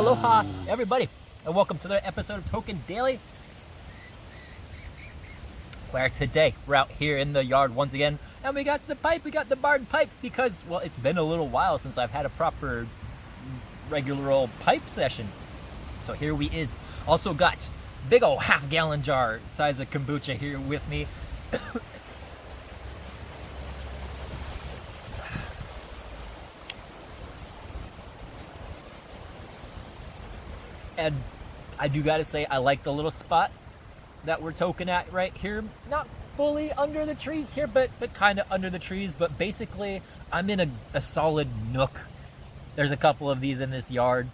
Aloha, everybody, and welcome to another episode of Token Daily, where today we're out here in the yard once again, and we got the barred pipe, because, well, it's been a little while since I've had a proper, regular old pipe session. So here we is. Also got big old half-gallon jar size of kombucha here with me. And I do gotta say, I like the little spot that we're token at right here. Not fully under the trees here, but kind of under the trees. But basically, I'm in a solid nook. There's a couple of these in this yard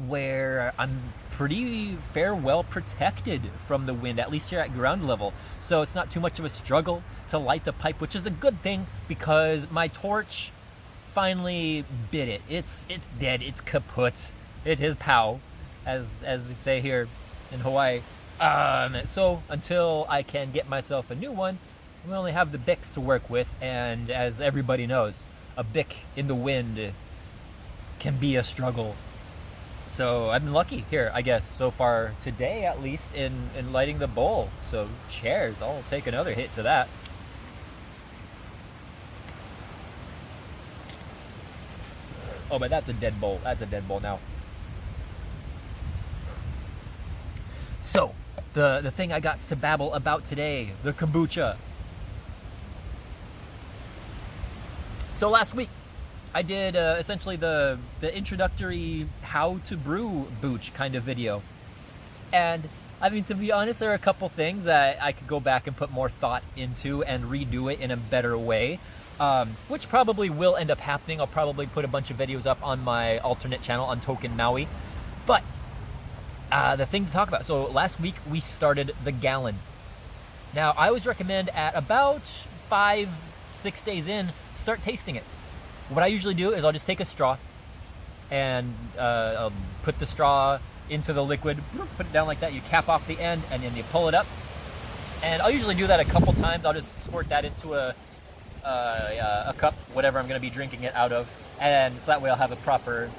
where I'm pretty well protected from the wind, at least here at ground level. So it's not too much of a struggle to light the pipe, which is a good thing because my torch finally bit it. It's dead. It's kaput. It is pow, as we say here in Hawaii. So until I can get myself a new one, we only have the Bics to work with, and as everybody knows, a Bic in the wind can be a struggle. So I've been lucky here, I guess, so far today, at least, in lighting the bowl. So cheers, I'll take another hit to that. Oh, but that's a dead bowl. That's a dead bowl now. So, the thing I got to babble about today, the kombucha. So last week, I did essentially the introductory how to brew booch kind of video. And, I mean, to be honest, there are a couple things that I could go back and put more thought into and redo it in a better way. Which probably will end up happening. I'll probably put a bunch of videos up on my alternate channel on Token Maui. But the thing to talk about. So last week we started the gallon. Now I always recommend at about 5-6 days in, start tasting it. What I usually do is I'll just take a straw and I'll put the straw into the liquid, put it down like that. You cap off the end and then you pull it up. And I'll usually do that a couple times. I'll just squirt that into a cup, whatever I'm going to be drinking it out of, and so that way I'll have a proper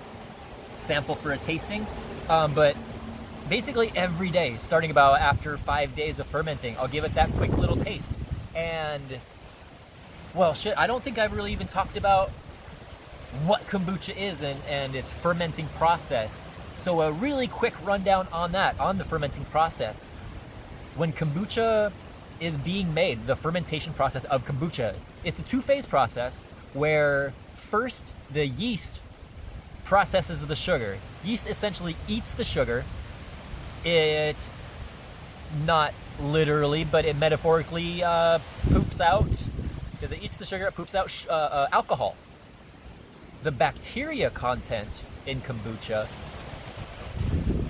sample for a tasting. But basically every day, starting about after 5 days of fermenting, I'll give it that quick little taste. And, well, shit, I don't think I've really even talked about what kombucha is and its fermenting process. So a really quick rundown on that, on the fermenting process. When kombucha is being made, the fermentation process of kombucha, it's a two-phase process where first the yeast processes the sugar. Yeast essentially eats the sugar. It, not literally, but it metaphorically poops out, because it eats the sugar, it poops out alcohol. The bacteria content in kombucha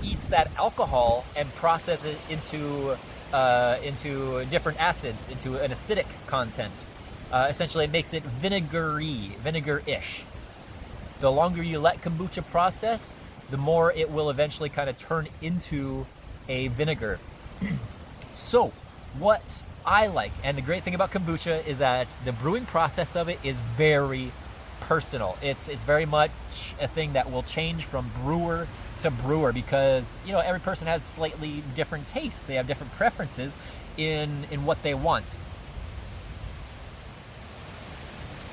eats that alcohol and processes it into different acids, into an acidic content. Essentially, it makes it vinegar-ish. The longer you let kombucha process, the more it will eventually kind of turn into a vinegar. So, what I like, and the great thing about kombucha is that the brewing process of it is very personal. It's very much a thing that will change from brewer to brewer, because, you know, every person has slightly different tastes. They have different preferences in what they want.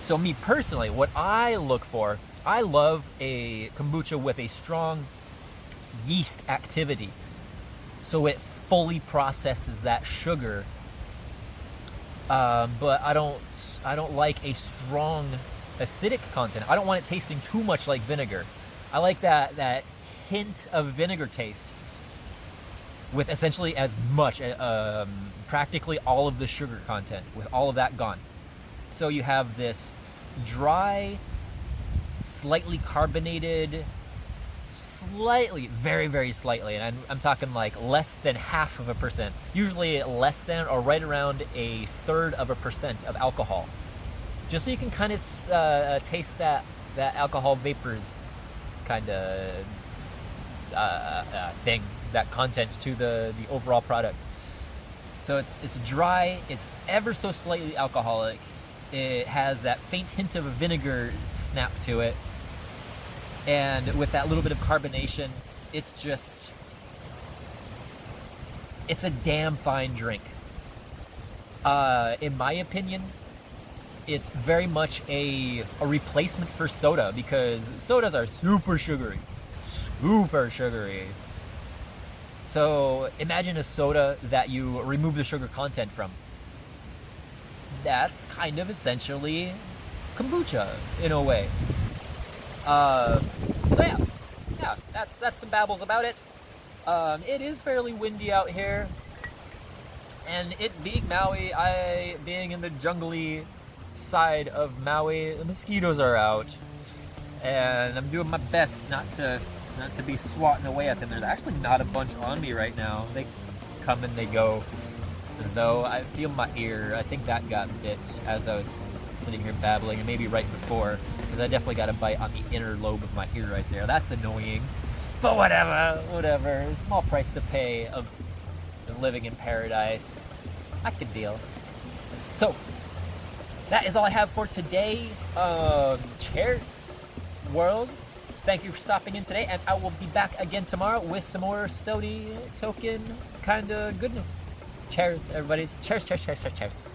So me personally, what I look for, I love a kombucha with a strong yeast activity. So it fully processes that sugar. But I don't like a strong acidic content. I don't want it tasting too much like vinegar. I like that hint of vinegar taste with essentially as much, practically all of the sugar content, with all of that gone. So you have this dry, slightly carbonated, very, very slightly, and I'm talking like less than 0.5%, usually less than or right around 1/3% of alcohol. Just so you can kind of taste that alcohol vapors kind of thing, that content to the overall product. So it's dry, it's ever so slightly alcoholic, it has that faint hint of a vinegar snap to it, and with that little bit of carbonation, it's just, it's a damn fine drink. In my opinion, it's very much a replacement for soda, because sodas are super sugary. Super sugary. So imagine a soda that you remove the sugar content from. That's kind of essentially kombucha in a way. So yeah, that's some babbles about it. It is fairly windy out here, and it being Maui, I being in the jungly side of Maui, the mosquitoes are out, and I'm doing my best not to be swatting away at them. There's actually not a bunch on me right now. They come and they go, though I feel my ear. I think that got bit as I was sitting here babbling, and maybe right before, because I definitely got a bite on the inner lobe of my ear right there. That's annoying, but whatever. Small price to pay of living in paradise. I can deal. So that is all I have for today. Cheers, world. Thank you for stopping in today, and I will be back again tomorrow with some more Stody token kind of goodness. Cheers, everybody. Cheers.